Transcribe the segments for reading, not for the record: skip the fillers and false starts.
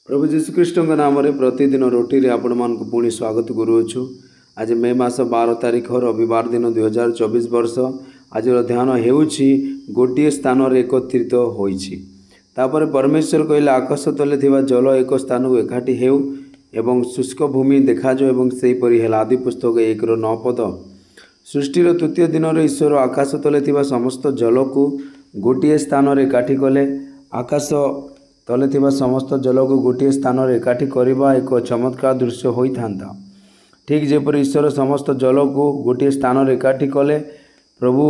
प्रभु जीशुख्रीष्ट नाम प्रतिदिन रोटी रे आपण मान पुणी स्वागत करुछु। आज मे मास 12 तारीख रविवार दिन 2024 वर्ष। आज ध्यान हेउछि गोटे स्थान रे एकत्रित होइछि। तापर परमेश्वर कहले आकाश तले थिबा जल एक स्थान को एकाठी हेउ एवं शुष्क भूमि देखा जो एवं सेही परि हेला। आदि पुस्तक 1:9 पद। सृष्टिर तृतीय दिन रे ईश्वर आकाश तले थिबा समस्त जल को गोटे स्थान रे एकाठी कले। आकाश तले थिबा समस्त जल को गोटे स्थान रे एकाठी करबा एक चमत्कार दृश्य होई थांता। ठीक जेपरि ईश्वर समस्त जल को गोटे स्थान रे एकाठी कले, प्रभु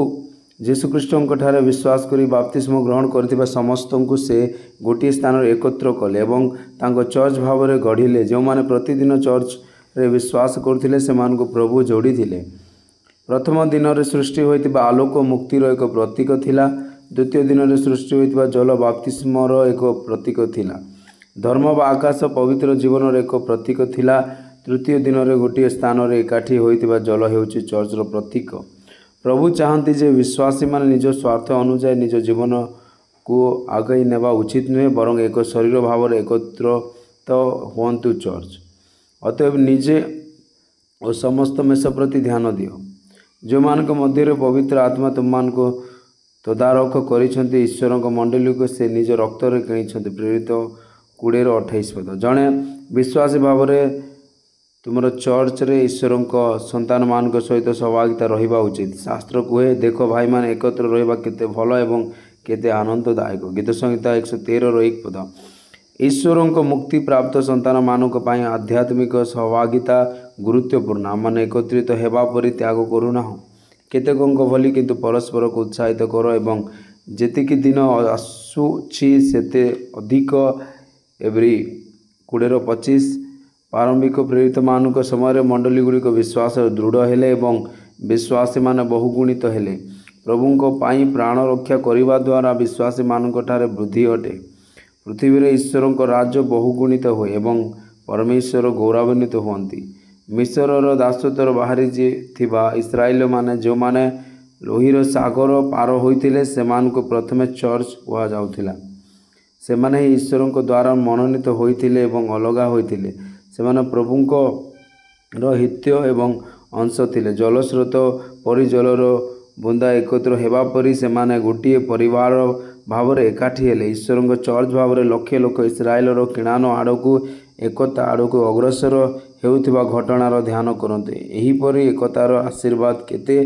जीशुख्रीष्टଙ୍କ ठारे विश्वास करी बाप्तिस्म ग्रहण करथिबा समस्त को से गोटे स्थान रे एकत्र कले एवं तांको चर्च भाव रे गढ़िले। जो माने प्रतिदिन चर्च रे विश्वास करथिले से मान को प्रभु जोड़ी थिले। प्रथम दिन रे सृष्टि होइतिबा आलोक मुक्तिर एक प्रतीक थिला। द्वितीय दिन रे सृष्टि होइतिबा जल बाप्तिस्मर एक प्रतीक थिला। धर्म व आकाश पवित्र जीवन एक प्रतीक थिला। तृतीय दिन रे गोटे स्थान रे एकाठी होइतिबा जल हेउछि चर्च रो प्रतीक। प्रभु चाहती जे विश्वासी माने निज स्वार्थ अनुसार निज जीवन को आगे नेबा उचित नुहे, बरं एक शरीर भाव रे एकत्रित हुअन्तु चर्च। अतएव निजे और समस्त मेष प्रति ध्यान दियो। जो मानक मध्य पवित्र आत्मा तुम मान को तदारख करिसेंती ईश्वर मंडली को से निज रक्त रे किनिसेंती। प्रेरित 20:28 पद। जड़े विश्वासी भाव में तुमर चर्च रे ईश्वर संतान मान सहित सहभागिता रहिबा उचित। शास्त्र कहे, देखो भाई मान एकत्र रहिबा केते भल एवं केते आनंददायक। गीत संहिता 113:1 पद। ईश्वर मुक्ति प्राप्त संतान मानक पई आध्यात्मिक सहभागिता गुरुत्वपूर्ण। आम एकत्रित हेबा परि त्याग करूना केतेकंक भली किंतु परस्पर को उत्साहित कर एवं जेतिकी दिन आसुछि सेते अधिक। एवरी 20:25 प्रारंभिक प्रेरित मानक समय मंडली गुड़िक विश्वास दृढ़ हेले एवं विश्वासी माने बहुगुणित हेले। प्रभुंको पाई प्राण रक्षा करिबा द्वारा विश्वासी मानक ठारे वृद्धि अटे। पृथ्वी रे ईश्वर राज्य बहुगुणित होए एवं परमेश्वर गौरवान्वित हुअन्ति। मिस्रर दासत्वर बाहरी जे थिबा इस्राएल माने जो माने लोहिर सागर पार होइथिले सेमान को प्रथमे चर्च कुआ जाउथिला। से माने ईश्वर द्वारा मनोनीत होइथिले एवं अलगा होइथिले। से माने प्रभुंको हित्य एवं अंश थिले। जलस्रोत परि जलर बुंदा एकत्र हेबा परि से माने गोटिए परिवार भाव रे एकाठी हेले। ईश्वर चर्च भाव रे लक्ष लक्ष इस्राएल किणान आड़कू एकता आड़कू अग्रसर हेउथिबा घटनार ध्यान करते। एही परि एकतार आशीर्वाद केते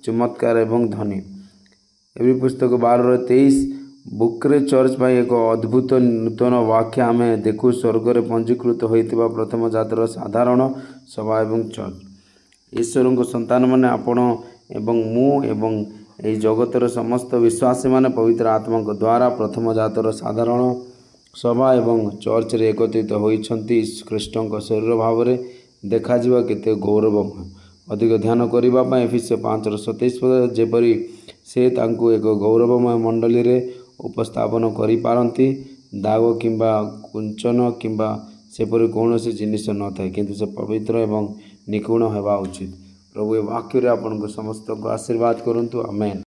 चमत्कार एवं धनी। एवरी पुस्तक 12:23 बुक्रे चर्च पाई एक अद्भुत नूतन व्याख्या आम देखु। स्वर्ग रे पंजीकृत होइतिबा प्रथम जातर साधारण सभा एवं चर्च। ईश्वर संतान माने आपण एवं मु एवं एही जगतर समस्त विश्वासी माने पवित्र आत्मा द्वारा प्रथम जातर साधारण सभा एवं चर्च रे एकत्रित होइछन्ति। ख्रीष्टଙ୍କ शरीर भाव रे देखा जिवा केते गौरवमय। अधिक ध्यान करिबा पय एफिसियो 5:27 पद। जेपरि से तांकु एक गौरवमय मंडली रे उपस्थापन करि पारंती। दाग किंबा कुंचन किंबा सेपरि कौनसी जिनिस न थाए, किंतु से पवित्र एवं निपुण हेबा उचित। प्रभु ए वाक्य रे आपनको समस्त को आशीर्वाद करंतु। आमेन।